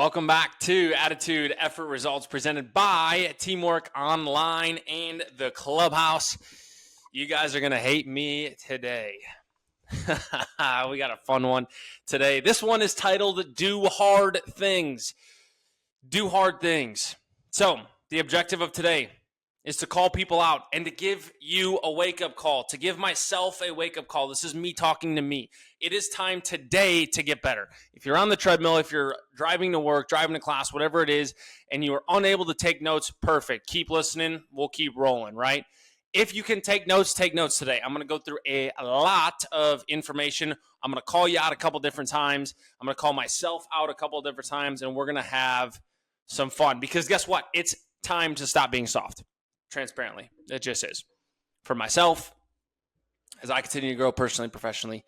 Welcome back to Attitude, Effort, Results presented by Teamwork Online and the Clubhouse. You guys are going to hate me today. We got a fun one today. This one is titled Do Hard Things. Do hard things. So the objective of today is to call people out and to give you a wake-up call, to give myself a wake-up call. This is me talking to me. It is time today to get better. If you're on the treadmill, if you're driving to work, driving to class, whatever it is, and you are unable to take notes, perfect. Keep listening. We'll keep rolling, right? If you can take notes today. I'm going to go through a lot of information. I'm going to call you out a couple different times. I'm going to call myself out a couple different times, and we're going to have some fun. Because guess what? It's time to stop being soft. Transparently. It just is. For myself, as I continue to grow personally, professionally,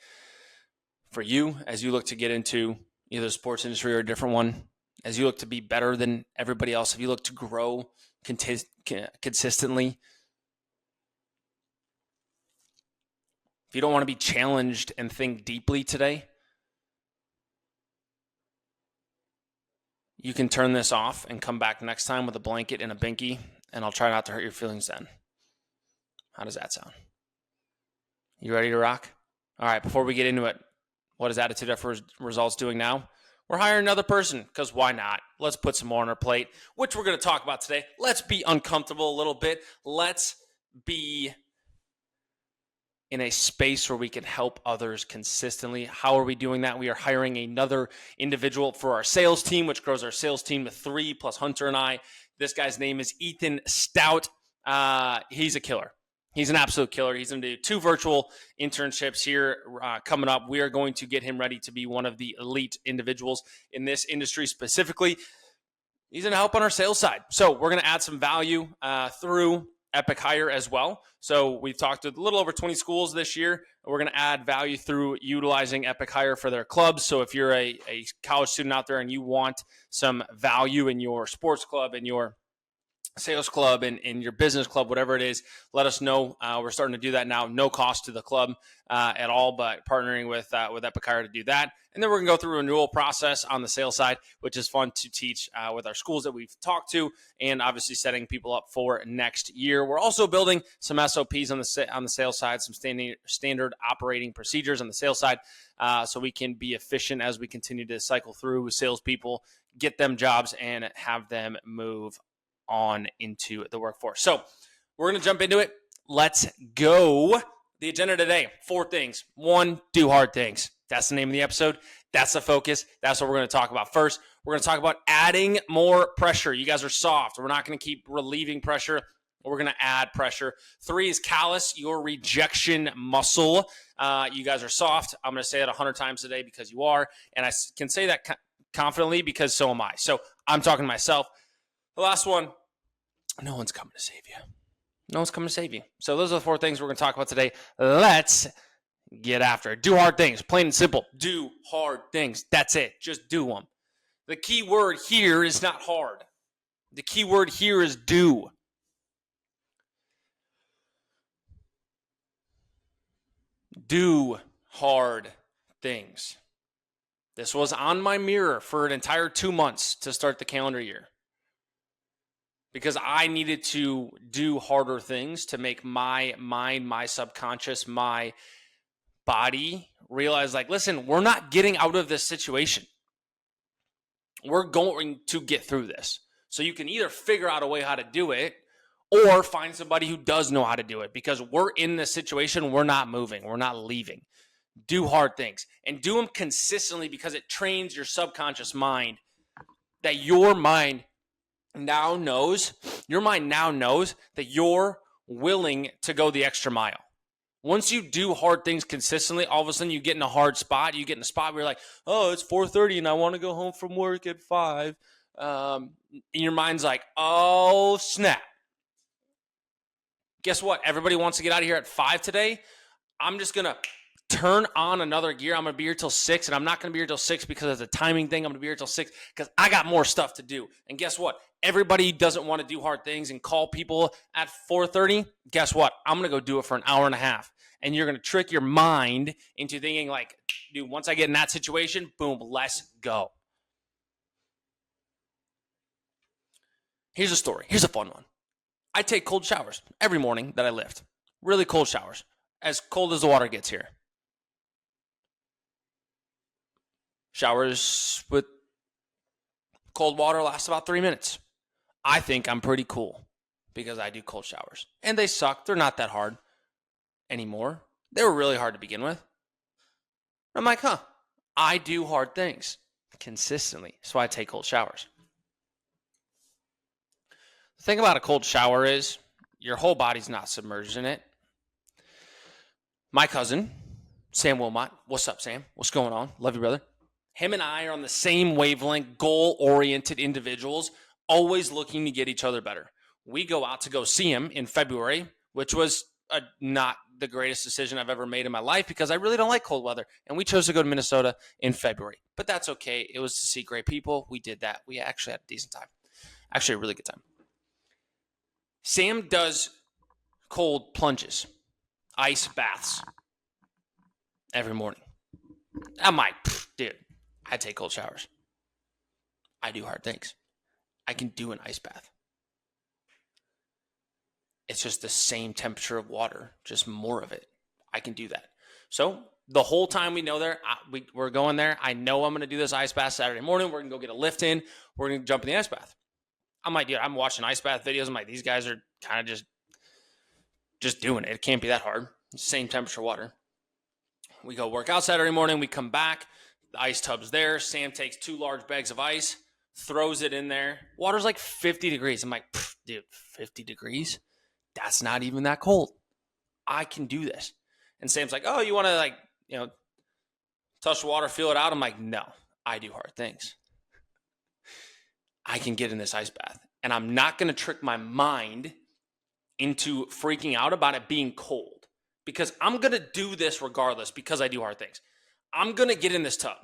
for you, as you look to get into either the sports industry or a different one, as you look to be better than everybody else, if you look to grow consistently, if you don't want to be challenged and think deeply today, you can turn this off and come back next time with a blanket and a binky, and I'll try not to hurt your feelings then. How does that sound? You ready to rock? All right, before we get into it, what is Attitude Effort Results doing now? We're hiring another person, because why not? Let's put some more on our plate, which we're going to talk about today. Let's be uncomfortable a little bit. Let's be in a space where we can help others consistently. How are we doing that? We are hiring another individual for our sales team, which grows our sales team to 3 plus Hunter and I. This guy's name is Ethan Stout. He's a killer. He's an absolute killer. He's going to do 2 virtual internships here coming up. We are going to get him ready to be one of the elite individuals in this industry specifically. He's going to help on our sales side. So we're going to add some value through Epic Hire as well. So we've talked to a little over 20 schools this year. We're going to add value through utilizing Epic Hire for their clubs. So if you're a college student out there and you want some value in your sports club, in your sales club, in your business club, whatever it is, let us know. We're starting to do that now. No cost to the club at all, but partnering with Epic Hire to do that. And then we're going to go through a renewal process on the sales side, which is fun to teach with our schools that we've talked to, and obviously setting people up for next year. We're also building some SOPs on the sales side, some standard operating procedures on the sales side, so we can be efficient as we continue to cycle through salespeople, get them jobs, and have them move on into the workforce. So we're going to jump into it. Let's go. The agenda today, 4 things. 1, do hard things. That's the name of the episode. That's the focus. That's what we're going to talk about. First, we're going to talk about adding more pressure. You guys are soft. We're not going to keep relieving pressure. We're going to add pressure. 3 is callous your rejection muscle. You guys are soft. I'm going to say it 100 times today because you are. And I can say that confidently because so am I. So I'm talking to myself. The last one, no one's coming to save you. No one's coming to save you. So those are the 4 things we're going to talk about today. Let's get after it. Do hard things. Plain and simple. Do hard things. That's it. Just do them. The key word here is not hard. The key word here is do. Do hard things. This was on my mirror for an entire 2 months to start the calendar year, because I needed to do harder things to make my mind, my subconscious, my body realize, like, listen, we're not getting out of this situation. We're going to get through this. So you can either figure out a way how to do it or find somebody who does know how to do it, because we're in this situation. We're not moving. We're not leaving. Do hard things and do them consistently, because it trains your subconscious mind that your mind now knows that you're willing to go the extra mile. Once you do hard things consistently, all of a sudden you get in a hard spot. You get in a spot where you're like, oh, it's 4:30 and I want to go home from work at 5. And your mind's like, oh, snap. Guess what? Everybody wants to get out of here at 5 today. I'm just going to turn on another gear. I'm going to be here till 6, and I'm not going to be here till 6 because it's a timing thing. I'm going to be here till 6 because I got more stuff to do. And guess what? Everybody doesn't want to do hard things and call people at 4:30. Guess what? I'm going to go do it for an hour and a half. And you're going to trick your mind into thinking like, dude, once I get in that situation, boom, let's go. Here's a story. Here's a fun one. I take cold showers every morning that I lift. Really cold showers. As cold as the water gets here. Showers with cold water last about 3 minutes. I think I'm pretty cool because I do cold showers. And they suck. They're not that hard anymore. They were really hard to begin with. I'm like, I do hard things consistently. So I take cold showers. The thing about a cold shower is your whole body's not submerged in it. My cousin, Sam Wilmot. What's up, Sam? What's going on? Love you, brother. Him and I are on the same wavelength, goal-oriented individuals, always looking to get each other better. We go out to go see him in February, which was not the greatest decision I've ever made in my life because I really don't like cold weather. And we chose to go to Minnesota in February. But that's okay. It was to see great people. We did that. We actually had a decent time. Actually, a really good time. Sam does cold plunges, ice baths every morning. I'm like, dude, I take cold showers. I do hard things. I can do an ice bath. It's just the same temperature of water, just more of it. I can do that. So the whole time we're going there, I know I'm going to do this ice bath Saturday morning. We're going to go get a lift in. We're going to jump in the ice bath. I'm like, dude, I'm watching ice bath videos. I'm like, these guys are kind of just doing it. It can't be that hard. Same temperature water. We go work out Saturday morning. We come back. The ice tub's there. Sam takes 2 large bags of ice, throws it in there. Water's like 50 degrees. I'm like, dude, 50 degrees? That's not even that cold. I can do this. And Sam's like, oh, you want to touch the water, feel it out? I'm like, no, I do hard things. I can get in this ice bath. And I'm not going to trick my mind into freaking out about it being cold because I'm going to do this regardless because I do hard things. I'm going to get in this tub.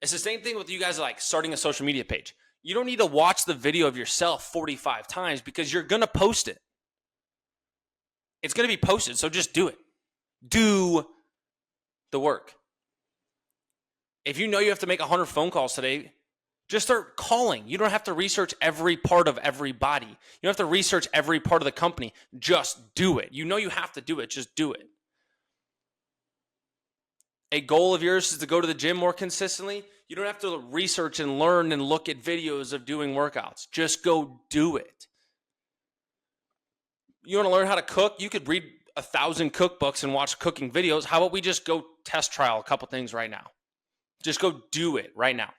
It's the same thing with you guys like starting a social media page. You don't need to watch the video of yourself 45 times because you're going to post it. It's going to be posted, so just do it. Do the work. If you know you have to make 100 phone calls today, just start calling. You don't have to research every part of everybody. You don't have to research every part of the company. Just do it. You know you have to do it. Just do it. A goal of yours is to go to the gym more consistently. You don't have to research and learn and look at videos of doing workouts. Just go do it. You want to learn how to cook? You could read 1,000 cookbooks and watch cooking videos. How about we just go test trial a couple things right now? Just go do it right now.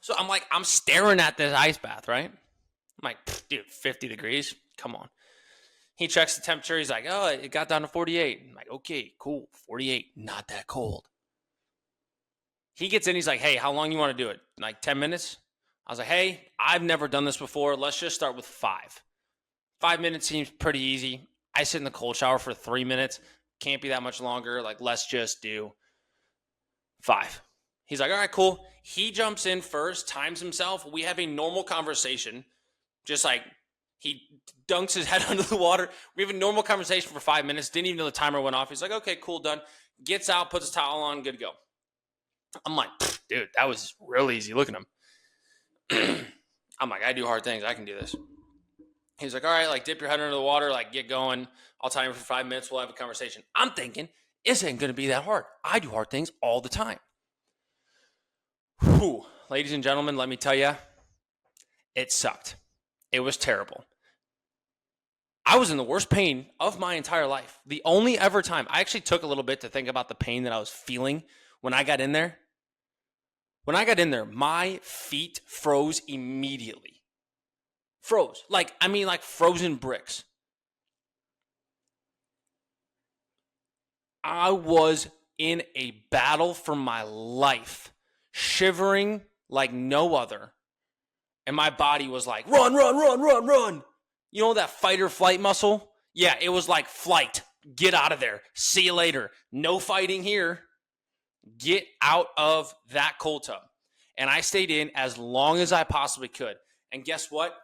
So I'm staring at this ice bath, right? I'm like, dude, 50 degrees? Come on. He checks the temperature. He's like, oh, it got down to 48. I'm like, okay, cool. 48, not that cold. He gets in. He's like, hey, how long you want to do it? Like 10 minutes? I was like, hey, I've never done this before. Let's just start with 5. 5 minutes seems pretty easy. I sit in the cold shower for 3 minutes. Can't be that much longer. Like, let's just do 5. He's like, all right, cool. He jumps in first, times himself. We have a normal conversation. Just like he dunks his head under the water. We have a normal conversation for 5 minutes. Didn't even know the timer went off. He's like, okay, cool, done. Gets out, puts his towel on, good to go. I'm like, dude, that was real easy. Look at him. I'm like, I do hard things. I can do this. He's like, all right, like dip your head under the water, like get going. I'll time you for 5 minutes. We'll have a conversation. I'm thinking, this ain't going to be that hard. I do hard things all the time. Whew. Ladies and gentlemen, let me tell you, it sucked. It was terrible. I was in the worst pain of my entire life. The only ever time, I actually took a little bit to think about the pain that I was feeling when I got in there. When I got in there, my feet froze immediately. Froze. Like frozen bricks. I was in a battle for my life, shivering like no other. And my body was like, run, run, run, run, run. You know that fight or flight muscle? Yeah, it was like flight. Get out of there. See you later. No fighting here. Get out of that cold tub. And I stayed in as long as I possibly could. And guess what?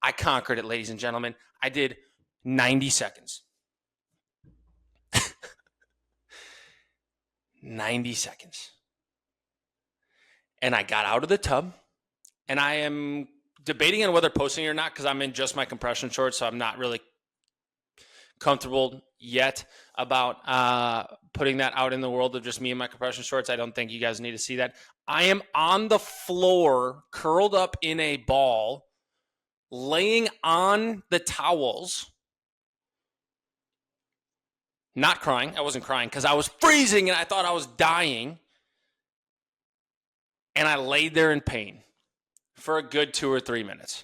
I conquered it, ladies and gentlemen. I did 90 seconds. 90 seconds. And I got out of the tub. And I am debating on whether posting it or not because I'm in just my compression shorts, so I'm not really comfortable yet about putting that out in the world of just me and my compression shorts. I don't think you guys need to see that. I am on the floor, curled up in a ball, laying on the towels, not crying. I wasn't crying because I was freezing and I thought I was dying. And I laid there in pain for a good 2 or 3 minutes.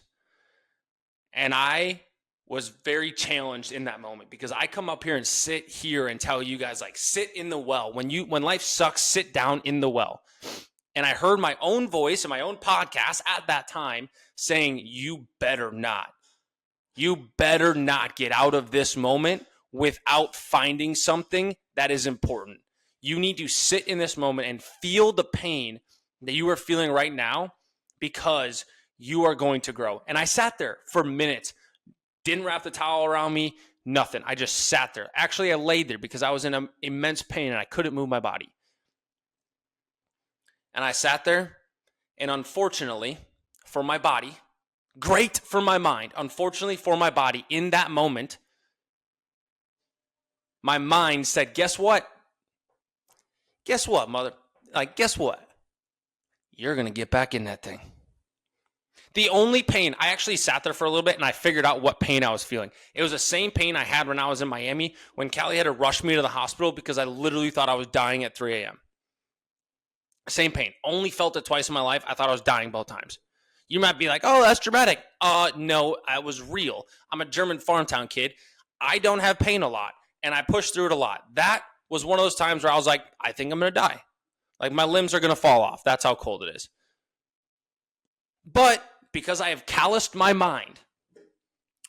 And I was very challenged in that moment because I come up here and sit here and tell you guys, like, sit in the well. When life sucks, sit down in the well. And I heard my own voice in my own podcast at that time saying, you better not get out of this moment without finding something that is important. You need to sit in this moment and feel the pain that you are feeling right now because you are going to grow. And I sat there for minutes, didn't wrap the towel around me, nothing. I just sat there. Actually, I laid there because I was in immense pain and I couldn't move my body. And I sat there, and unfortunately for my body, great for my mind, unfortunately for my body, in that moment, my mind said, guess what? Guess what, mother? Like, guess what? You're going to get back in that thing. The only pain, I actually sat there for a little bit and I figured out what pain I was feeling. It was the same pain I had when I was in Miami when Callie had to rush me to the hospital because I literally thought I was dying at 3 a.m. Same pain. Only felt it twice in my life. I thought I was dying both times. You might be like, oh, that's dramatic. No, I was real. I'm a German farm town kid. I don't have pain a lot, and I pushed through it a lot. That was one of those times where I was like, I think I'm going to die. Like, my limbs are going to fall off. That's how cold it is. But because I have calloused my mind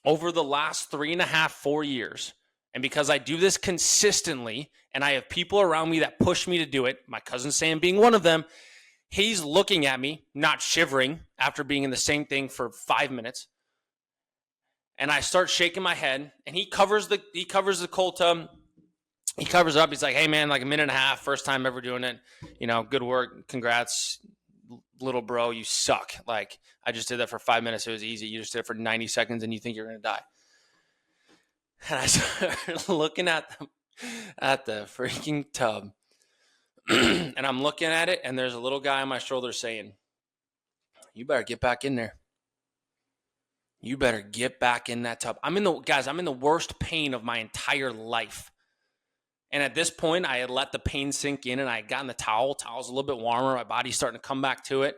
over the last 3.5, 4 years, and because I do this consistently, and I have people around me that push me to do it, my cousin Sam being one of them, he's looking at me, not shivering after being in the same thing for 5 minutes. And I start shaking my head, and he covers the cold tub. He covers up. He's like, hey, man, like a minute and a half, first time ever doing it. You know, good work. Congrats, little bro. You suck. Like, I just did that for 5 minutes. It was easy. You just did it for 90 seconds, and you think you're going to die. And I started looking at the freaking tub. And I'm looking at it, and there's a little guy on my shoulder saying, you better get back in there. You better get back in that tub. I'm in the worst pain of my entire life. And at this point, I had let the pain sink in, and I had gotten the towel. Towel's a little bit warmer. My body's starting to come back to it.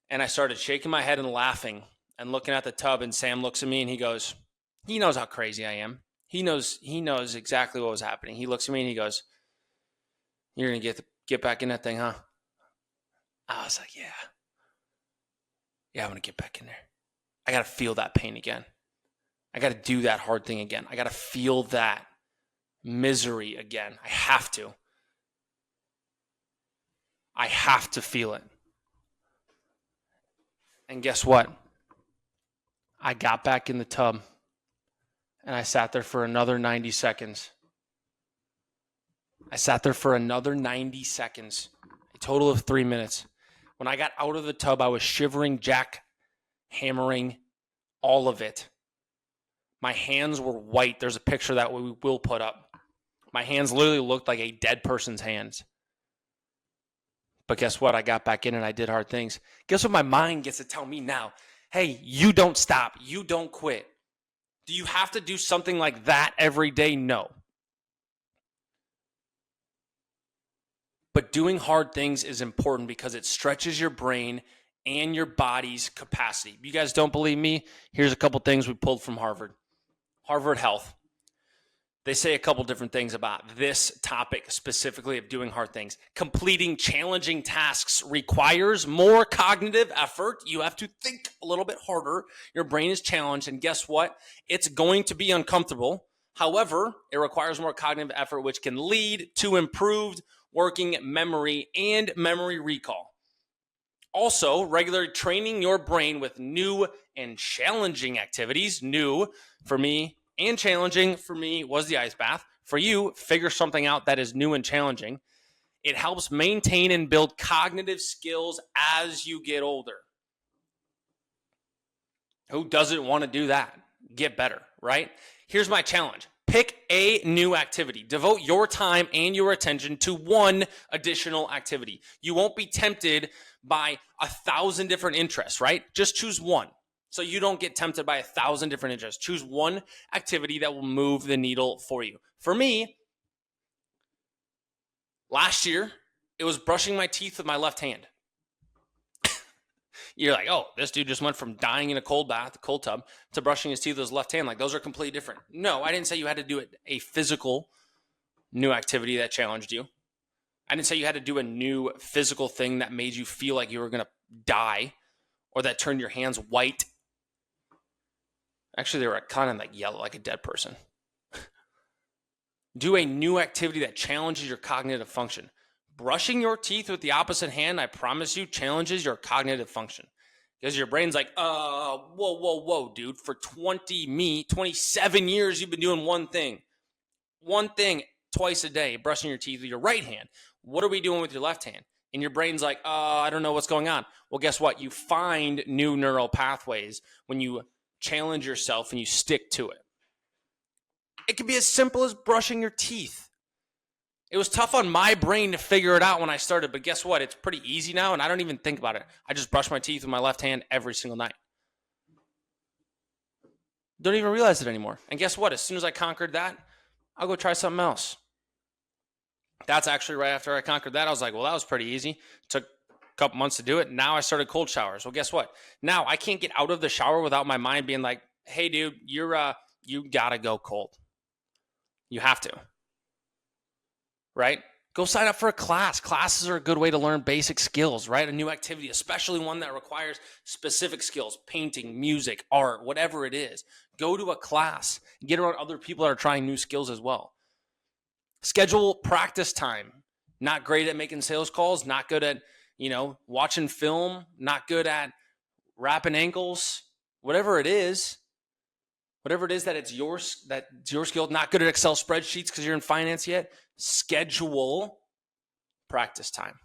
And I started shaking my head and laughing and looking at the tub, and Sam looks at me, and he goes, he knows how crazy I am. He knows exactly what was happening. He looks at me, and he goes, you're going to get back in that thing, huh? I was like, yeah. Yeah, I'm going to get back in there. I got to feel that pain again. I got to do that hard thing again. I got to feel that misery again. I have to. I have to feel it. And guess what? I got back in the tub and I sat there for another 90 seconds. A total of 3 minutes. When I got out of the tub, I was shivering, jackhammering, all of it. My hands were white. There's a picture that we will put up. My hands literally looked like a dead person's hands. But guess what? I got back in and I did hard things. Guess what my mind gets to tell me now? Hey, you don't stop. You don't quit. Do you have to do something like that every day? No. But doing hard things is important because it stretches your brain and your body's capacity. If you guys don't believe me, here's a couple things we pulled from Harvard. Harvard Health. They say a couple different things about this topic specifically of doing hard things. Completing challenging tasks requires more cognitive effort. You have to think a little bit harder. Your brain is challenged, and guess what? It's going to be uncomfortable. However, it requires more cognitive effort, which can lead to improved working memory and memory recall. Also, regularly training your brain with new and challenging activities. New for me and challenging for me was the ice bath. For you, figure something out that is new and challenging. It helps maintain and build cognitive skills as you get older. Who doesn't want to do that? Get better, right? Here's my challenge. Pick a new activity. Devote your time and your attention to one additional activity. You won't be tempted by 1,000 different interests, right? Just choose one. So you don't get tempted by 1,000 different interests. Choose one activity that will move the needle for you. For me, last year, it was brushing my teeth with my left hand. You're like, oh, this dude just went from dying in a cold bath, a cold tub, to brushing his teeth with his left hand. Like, those are completely different. No, I didn't say you had to do it a physical new activity that challenged you. I didn't say you had to do a new physical thing that made you feel like you were going to die or that turned your hands white. Actually, they were kind of like yellow, like a dead person. Do a new activity that challenges your cognitive function. Brushing your teeth with the opposite hand, I promise you, challenges your cognitive function. Because your brain's like, whoa, dude. For 27 years, you've been doing one thing. One thing twice a day, brushing your teeth with your right hand. What are we doing with your left hand? And your brain's like, I don't know what's going on. Well, guess what? You find new neural pathways when you challenge yourself and you stick to it. It can be as simple as brushing your teeth. It was tough on my brain to figure it out when I started, but guess what? It's pretty easy now, and I don't even think about it. I just brush my teeth with my left hand every single night. Don't even realize it anymore. And guess what? As soon as I conquered that, I'll go try something else. That's actually right after I conquered that. I was like, well, that was pretty easy. Took a couple months to do it. Now I started cold showers. Well, guess what? Now I can't get out of the shower without my mind being like, hey, dude, you got to go cold. You have to. Right? Go sign up for a class. Classes are a good way to learn basic skills, right? A new activity, especially one that requires specific skills, painting, music, art, whatever it is. Go to a class. Get around other people that are trying new skills as well. Schedule practice time. Not great at making sales calls, not good at, watching film, not good at wrapping ankles, whatever it is that it's your skill, not good at Excel spreadsheets because you're in finance yet. Schedule practice time.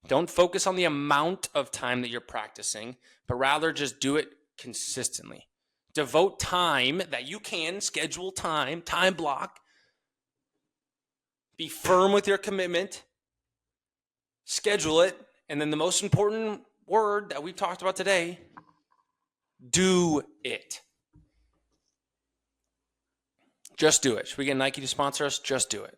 Don't focus on the amount of time that you're practicing, but rather just do it consistently. Devote time that you can, schedule time block. Be firm with your commitment. Schedule it. And then the most important word that we've talked about today, do it. Just do it. Should we get Nike to sponsor us? Just do it.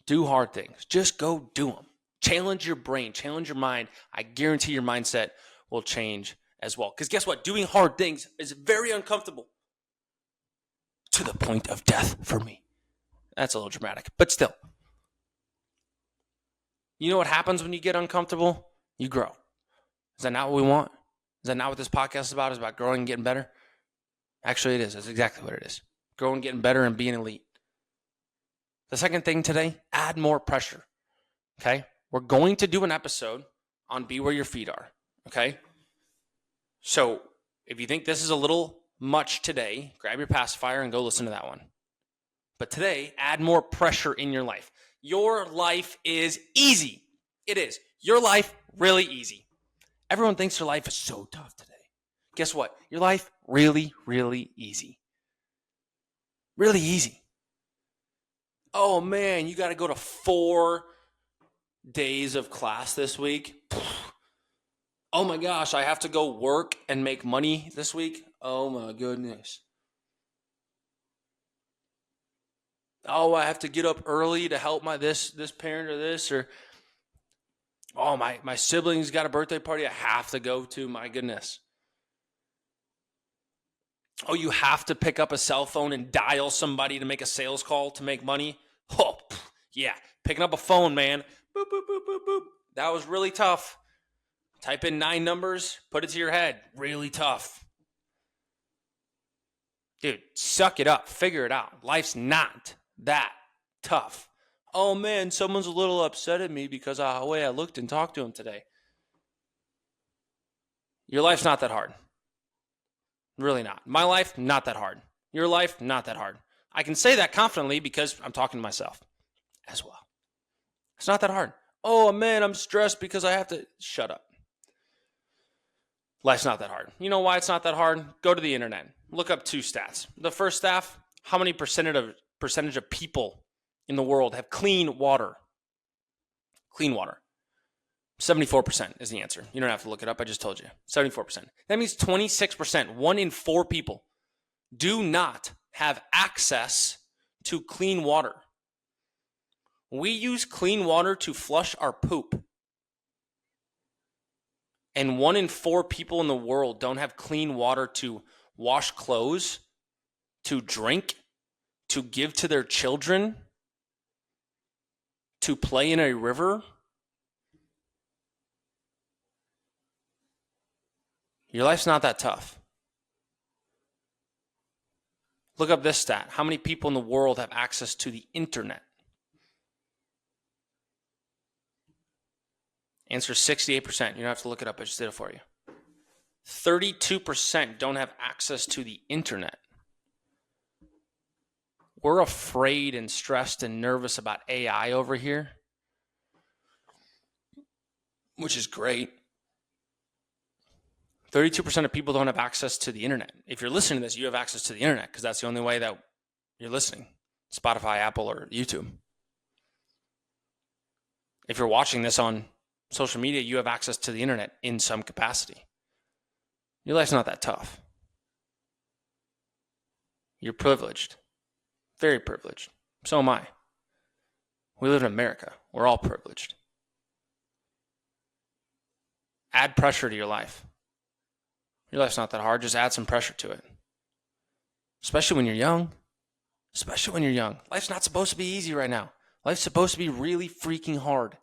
Do hard things. Just go do them. Challenge your brain. Challenge your mind. I guarantee your mindset will change as well. Because guess what? Doing hard things is very uncomfortable. To the point of death for me. That's a little dramatic, but still. You know what happens when you get uncomfortable? You grow. Is that not what we want? Is that not what this podcast is about? It's about growing and getting better? Actually, it is. That's exactly what it is. Growing, getting better, and being elite. The second thing today, add more pressure. Okay? We're going to do an episode on Be Where Your Feet Are. Okay? So if you think this is a little much today, grab your pacifier and go listen to that one. But today, add more pressure in your life. Your life is easy. It is. Your life, really easy. Everyone thinks their life is so tough today. Guess what? Your life, really, really easy. Really easy. Oh man, you got to go to 4 days of class this week. Oh my gosh, I have to go work and make money this week. Oh my goodness. Oh, I have to get up early to help my this parent or this, or oh, my siblings got a birthday party I have to go to. My goodness. Oh, you have to pick up a cell phone and dial somebody to make a sales call to make money? Oh, yeah. Picking up a phone, man. Boop, boop, boop, boop, boop. That was really tough. Type in 9 numbers, put it to your head. Really tough. Dude, suck it up. Figure it out. Life's not that tough. Oh, man, someone's a little upset at me because of the way I looked and talked to him today. Your life's not that hard. Really not. My life, not that hard. Your life, not that hard. I can say that confidently because I'm talking to myself as well. It's not that hard. Oh, man, I'm stressed because I have to... Shut up. Life's not that hard. You know why it's not that hard? Go to the internet. Look up 2 stats. The first stat, how many percentage of people in the world have clean water? Clean water. 74% is the answer. You don't have to look it up. I just told you. 74%. That means 26%, 1 in 4 people, do not have access to clean water. We use clean water to flush our poop. And 1 in 4 people in the world don't have clean water to wash clothes, to drink, to give to their children, to play in a river. Your life's not that tough. Look up this stat. How many people in the world have access to the internet? Answer 68%. You don't have to look it up. I just did it for you. 32% don't have access to the internet. We're afraid and stressed and nervous about AI over here, which is great. 32% of people don't have access to the internet. If you're listening to this, you have access to the internet because that's the only way that you're listening. Spotify, Apple, or YouTube. If you're watching this on social media, you have access to the internet in some capacity. Your life's not that tough. You're privileged. Very privileged. So am I. We live in America. We're all privileged. Add pressure to your life. Your life's not that hard. Just add some pressure to it. Especially when you're young. Especially when you're young. Life's not supposed to be easy right now. Life's supposed to be really freaking hard.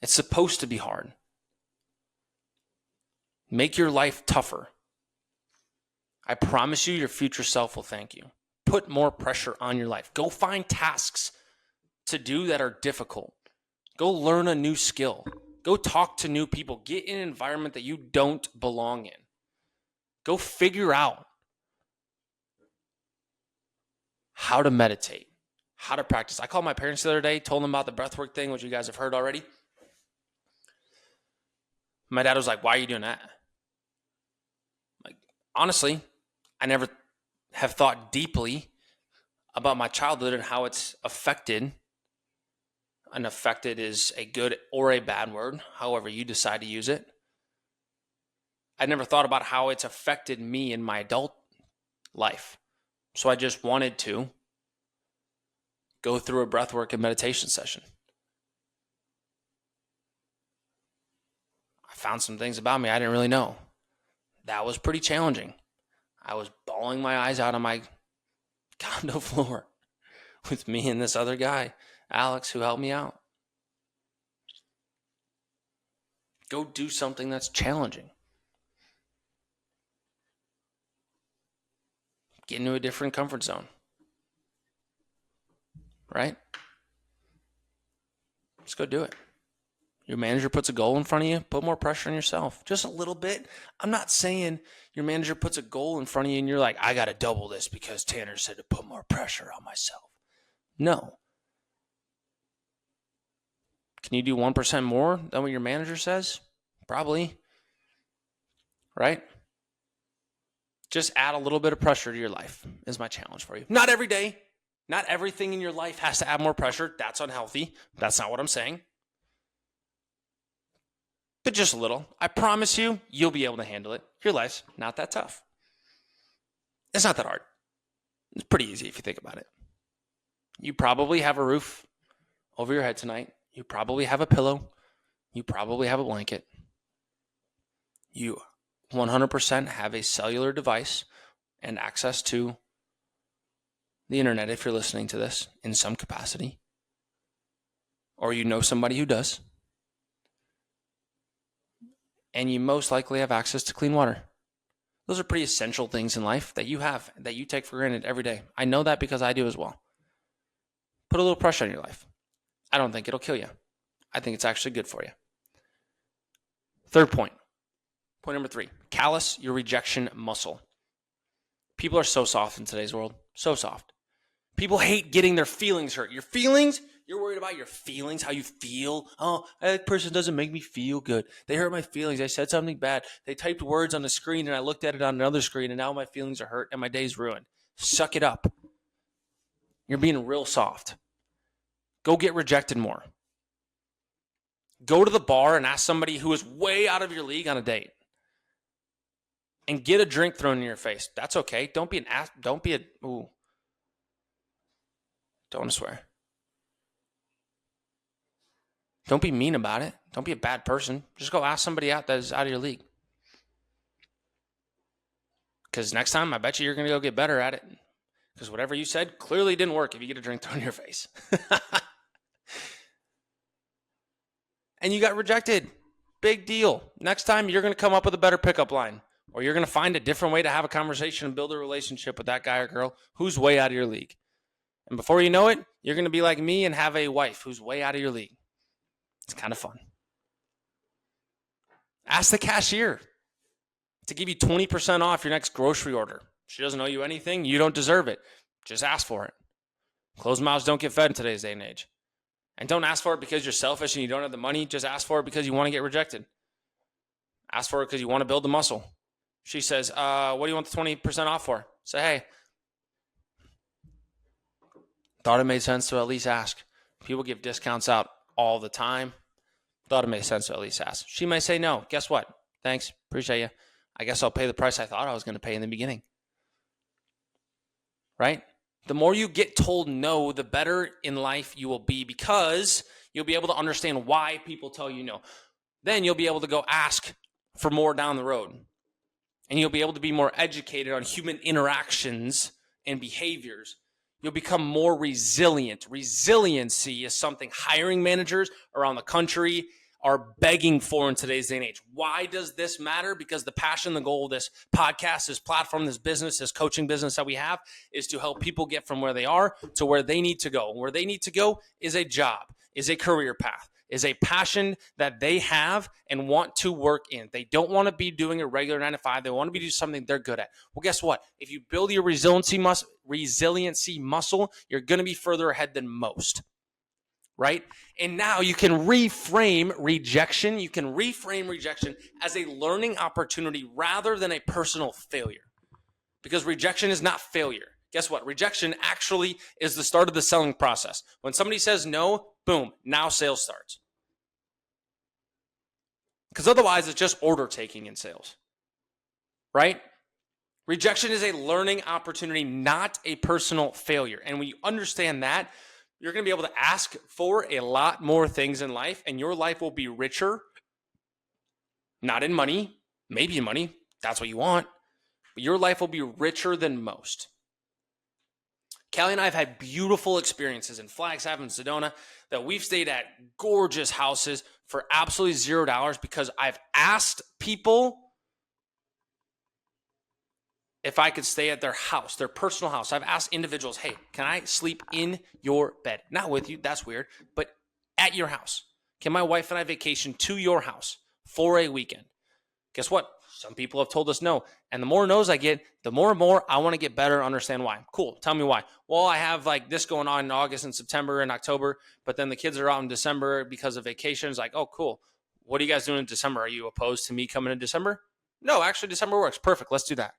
It's supposed to be hard. Make your life tougher. I promise you, your future self will thank you. Put more pressure on your life. Go find tasks to do that are difficult. Go learn a new skill. Go talk to new people. Get in an environment that you don't belong in. Go figure out how to meditate, how to practice. I called my parents the other day, told them about the breathwork thing, which you guys have heard already. My dad was like, "Why are you doing that?" Like, honestly, I never have thought deeply about my childhood and how it's affected. And affected is a good or a bad word, however you decide to use it. I never thought about how it's affected me in my adult life. So I just wanted to go through a breathwork and meditation session. I found some things about me I didn't really know. That was pretty challenging. I was bawling my eyes out on my condo floor with me and this other guy, Alex, who helped me out. Go do something that's challenging. Get into a different comfort zone. Right? Let's go do it. Your manager puts a goal in front of you, put more pressure on yourself. Just a little bit. I'm not saying your manager puts a goal in front of you and you're like, I got to double this because Tanner said to put more pressure on myself. No. Can you do 1% more than what your manager says? Probably. Right? Just add a little bit of pressure to your life is my challenge for you. Not every day. Not everything in your life has to add more pressure. That's unhealthy. That's not what I'm saying. But just a little. I promise you, you'll be able to handle it. Your life's not that tough. It's not that hard. It's pretty easy if you think about it. You probably have a roof over your head tonight. You probably have a pillow. You probably have a blanket. You 100% have a cellular device and access to the internet if you're listening to this in some capacity. Or you know somebody who does. And you most likely have access to clean water. Those are pretty essential things in life that you have, that you take for granted every day. I know that because I do as well. Put a little pressure on your life. I don't think it'll kill you. I think it's actually good for you. Third point. Point number 3. Callous your rejection muscle. People are so soft in today's world. So soft. People hate getting their feelings hurt. Your feelings You're worried about your feelings, how you feel. Oh, that person doesn't make me feel good. They hurt my feelings. I said something bad. They typed words on the screen and I looked at it on another screen and now my feelings are hurt and my day's ruined. Suck it up. You're being real soft. Go get rejected more. Go to the bar and ask somebody who is way out of your league on a date. And get a drink thrown in your face. That's okay. Don't be an ass. Don't be a. Ooh. Don't want to swear. Don't be mean about it. Don't be a bad person. Just go ask somebody out that is out of your league. Because next time, I bet you're going to go get better at it. Because whatever you said clearly didn't work if you get a drink thrown in your face. And you got rejected. Big deal. Next time, you're going to come up with a better pickup line. Or you're going to find a different way to have a conversation and build a relationship with that guy or girl who's way out of your league. And before you know it, you're going to be like me and have a wife who's way out of your league. It's kind of fun. Ask the cashier to give you 20% off your next grocery order. She doesn't owe you anything. You don't deserve it. Just ask for it. Closed mouths don't get fed in today's day and age. And don't ask for it because you're selfish and you don't have the money. Just ask for it because you want to get rejected. Ask for it because you want to build the muscle. She says, what do you want the 20% off for? Say, hey, thought it made sense to at least ask. People give discounts out all the time. Thought it made sense to at least ask. She may say no. Guess what? Thanks. Appreciate you. I guess I'll pay the price I thought I was going to pay in the beginning. Right? The more you get told no, the better in life you will be because you'll be able to understand why people tell you no. Then you'll be able to go ask for more down the road. And you'll be able to be more educated on human interactions and behaviors. You'll become more resilient. Resiliency is something hiring managers around the country are begging for in today's day and age. Why does this matter? Because the passion, the goal of this podcast, this platform, this business, this coaching business that we have is to help people get from where they are to where they need to go. Where they need to go is a job, is a career path, is a passion that they have and want to work in. They don't want to be doing a regular 9 to 5. They want to be doing something they're good at. Well, guess what? If you build your resiliency muscle, you're going to be further ahead than most. Right? And now you can reframe rejection. You can reframe rejection as a learning opportunity rather than a personal failure. Because rejection is not failure. Guess what? Rejection actually is the start of the selling process. When somebody says no, boom, now sales starts. Because otherwise it's just order taking in sales. Right? Rejection is a learning opportunity, not a personal failure. And when you understand that, you're going to be able to ask for a lot more things in life, and your life will be richer. Not in money, maybe in money. That's what you want. But your life will be richer than most. Callie and I have had beautiful experiences in Flagstaff and Sedona that we've stayed at gorgeous houses for absolutely $0 because I've asked people if I could stay at their house, their personal house. I've asked individuals, hey, can I sleep in your bed? Not with you, that's weird, but at your house. Can my wife and I vacation to your house for a weekend? Guess what? Some people have told us no. And the more no's I get, the more and more I want to get better and understand why. Cool, tell me why. Well, I have like this going on in August and September and October, but then the kids are out in December because of vacations. Like, oh, cool. What are you guys doing in December? Are you opposed to me coming in December? No, actually, December works. Perfect, let's do that.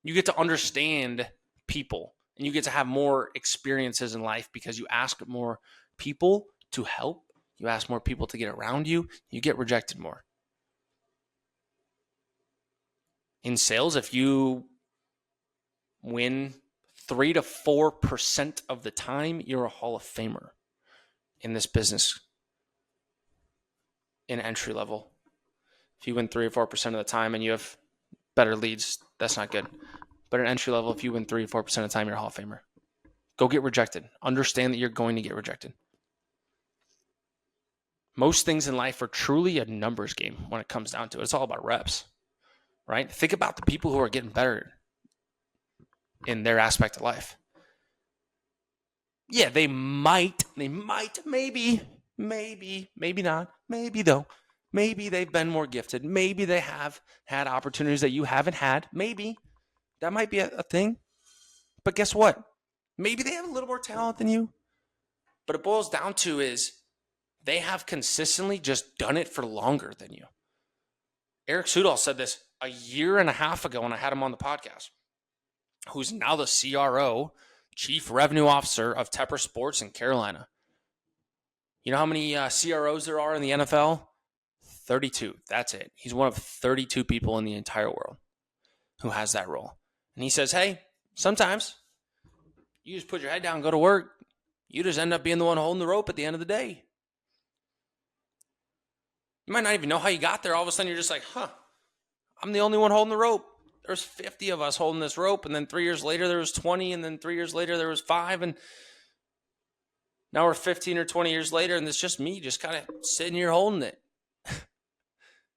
You get to understand people and you get to have more experiences in life because you ask more people to help. You ask more people to get around you. You get rejected more. In sales, if you win 3 to 4% of the time, you're a Hall of Famer in this business in entry level. If you win 3 or 4% of the time and you have better leads, that's not good. But at entry level, if you win 3 or 4% of the time, you're a Hall of Famer. Go get rejected. Understand that you're going to get rejected. Most things in life are truly a numbers game when it comes down to it. It's all about reps, right? Think about the people who are getting better in their aspect of life. Yeah, maybe not, maybe though. Maybe they've been more gifted. Maybe they have had opportunities that you haven't had. Maybe. That might be a thing. But guess what? Maybe they have a little more talent than you. But it boils down to is they have consistently just done it for longer than you. Eric Sudol said this a year and a half ago when I had him on the podcast, who's now the CRO, Chief Revenue Officer of Tepper Sports in Carolina. You know how many CROs there are in the NFL? 32. That's it. He's one of 32 people in the entire world who has that role. And he says, hey, sometimes you just put your head down and go to work. You just end up being the one holding the rope at the end of the day. You might not even know how you got there. All of a sudden, you're just like, I'm the only one holding the rope. There's 50 of us holding this rope. And then 3 years later, there was 20. And then 3 years later, there was 5. And now we're 15 or 20 years later, and it's just me just kind of sitting here holding it.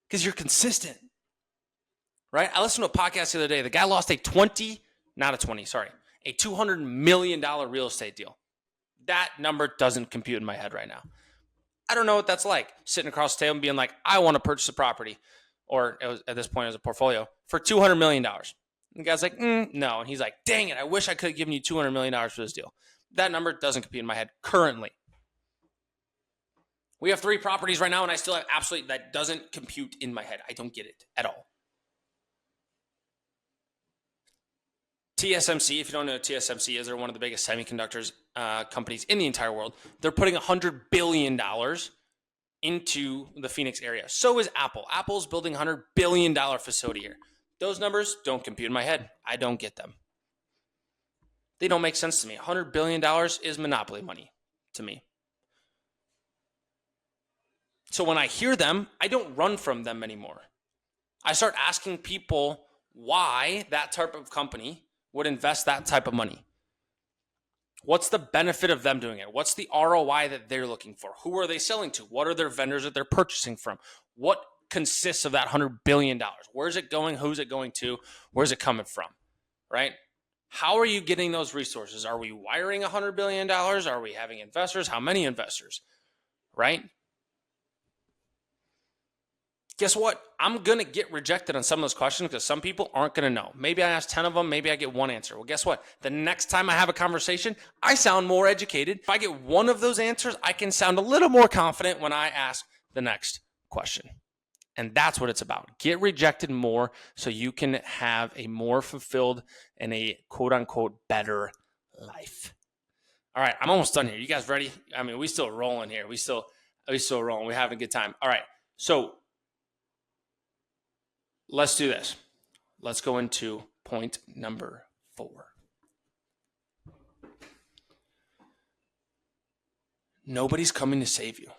Because you're consistent, right? I listened to a podcast the other day. The guy lost a $200 million real estate deal. That number doesn't compute in my head right now. I don't know what that's like, sitting across the table and being like, I want to purchase a property, or it was, at this point it was a portfolio, for $200 million. And the guy's like, no. And he's like, dang it, I wish I could have given you $200 million for this deal. That number doesn't compute in my head currently. We have 3 properties right now, and I still have absolutely, that doesn't compute in my head. I don't get it at all. TSMC, if you don't know what TSMC is, they're one of the biggest semiconductors companies in the entire world. They're putting $100 billion into the Phoenix area. So is Apple. Apple's building a $100 billion facility here. Those numbers don't compute in my head. I don't get them. They don't make sense to me. $100 billion is monopoly money to me. So when I hear them, I don't run from them anymore. I start asking people why that type of company would invest that type of money. What's the benefit of them doing it? What's the ROI that they're looking for? Who are they selling to? What are their vendors that they're purchasing from? What consists of that $100 billion? Where's it going? Who's it going to? Where's it coming from? Right? How are you getting those resources? Are we wiring $100 billion? Are we having investors? How many investors? Right? Guess what? I'm going to get rejected on some of those questions because some people aren't going to know. Maybe I ask 10 of them. Maybe I get one answer. Well, guess what? The next time I have a conversation, I sound more educated. If I get one of those answers, I can sound a little more confident when I ask the next question. And that's what it's about. Get rejected more so you can have a more fulfilled and a quote unquote better life. All right, I'm almost done here. You guys ready? I mean, we still rolling here. We still rolling. We're having a good time. All right, so let's do this. Let's go into point number 4. Nobody's coming to save you.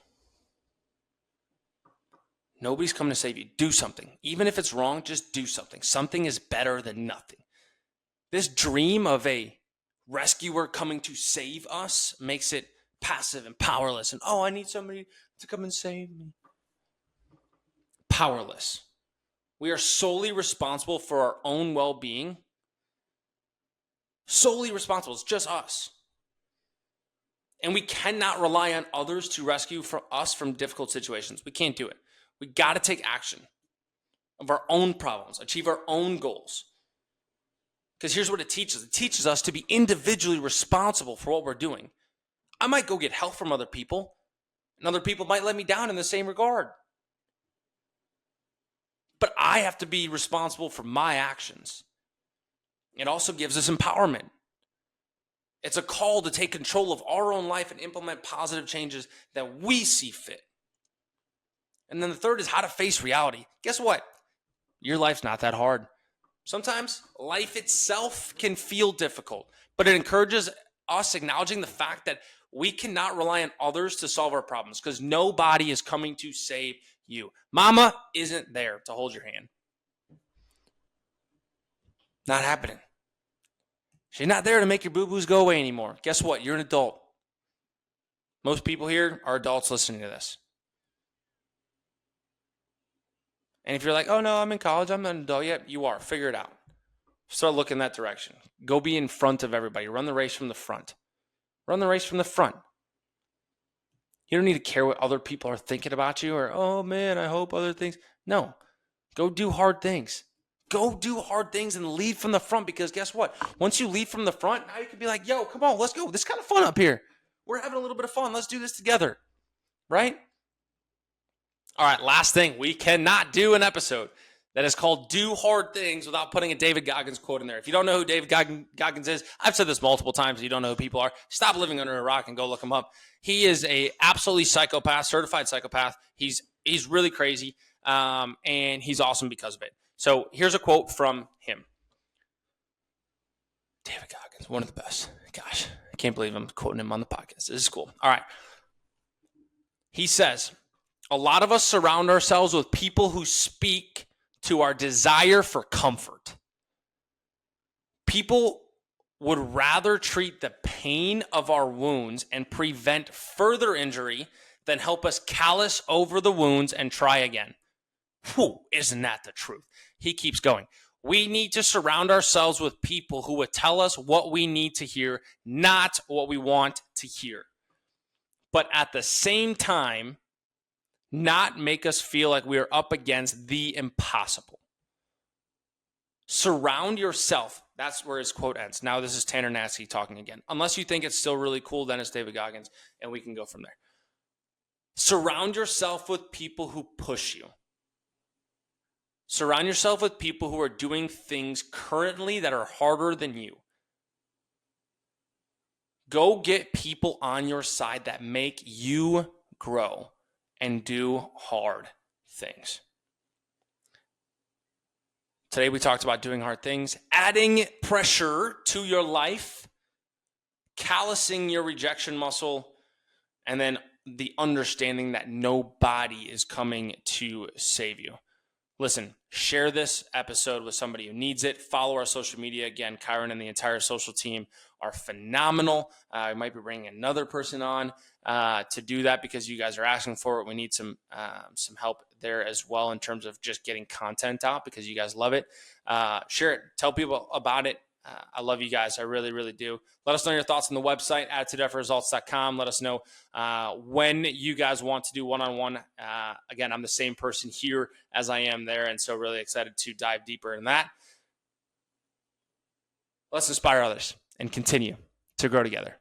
Nobody's coming to save you. Do something. Even if it's wrong, just do something. Something is better than nothing. This dream of a rescuer coming to save us makes it passive and powerless. And, I need somebody to come and save me. Powerless. We are solely responsible for our own well-being. Solely responsible. It's just us. And we cannot rely on others to rescue us from difficult situations. We can't do it. We got to take action of our own problems, achieve our own goals. Because here's what it teaches. It teaches us to be individually responsible for what we're doing. I might go get help from other people, and other people might let me down in the same regard. But I have to be responsible for my actions. It also gives us empowerment. It's a call to take control of our own life and implement positive changes that we see fit. And then the third is how to face reality. Guess what? Your life's not that hard. Sometimes life itself can feel difficult, but it encourages us acknowledging the fact that we cannot rely on others to solve our problems because nobody is coming to save you. Mama isn't there to hold your hand. Not happening. She's not there to make your boo-boos go away anymore. Guess what? You're an adult. Most people here are adults listening to this. And if you're like, oh no, I'm in college, I'm not an adult yet, you are. Figure it out. Start looking that direction. Go be in front of everybody. Run the race from the front. Run the race from the front. You don't need to care what other people are thinking about you or, oh man, I hope other things. No, go do hard things. Go do hard things and lead from the front because guess what? Once you lead from the front, now you can be like, yo, come on, let's go. This is kind of fun up here. We're having a little bit of fun. Let's do this together, right? All right, last thing. We cannot do an episode that is called Do Hard Things without putting a David Goggins quote in there. If you don't know who David Goggins is, I've said this multiple times. If you don't know who people are, stop living under a rock and go look him up. He is a absolutely psychopath, certified psychopath. He's really crazy, and he's awesome because of it. So here's a quote from him. David Goggins, one of the best. Gosh, I can't believe I'm quoting him on the podcast. This is cool. All right. He says, a lot of us surround ourselves with people who speak to our desire for comfort. People would rather treat the pain of our wounds and prevent further injury than help us callous over the wounds and try again. Whew, isn't that the truth? He keeps going. We need to surround ourselves with people who would tell us what we need to hear, not what we want to hear. But at the same time, not make us feel like we are up against the impossible. Surround yourself. That's where his quote ends. Now this is Tanner Natsky talking again. Unless you think it's still really cool, then it's David Goggins, and we can go from there. Surround yourself with people who push you. Surround yourself with people who are doing things currently that are harder than you. Go get people on your side that make you grow and do hard things. Today we talked about doing hard things, adding pressure to your life, callousing your rejection muscle, and then the understanding that nobody is coming to save you. Listen, share this episode with somebody who needs it. Follow our social media. Again, Kyron and the entire social team are phenomenal. I might be bringing another person on to do that because you guys are asking for it. We need some help there as well in terms of just getting content out because you guys love it. Share it. Tell people about it. I love you guys. I really, really do. Let us know your thoughts on the website, attitudeffortresults.com. Let us know when you guys want to do one-on-one. Again, I'm the same person here as I am there, and so really excited to dive deeper in that. Let's inspire others and continue to grow together.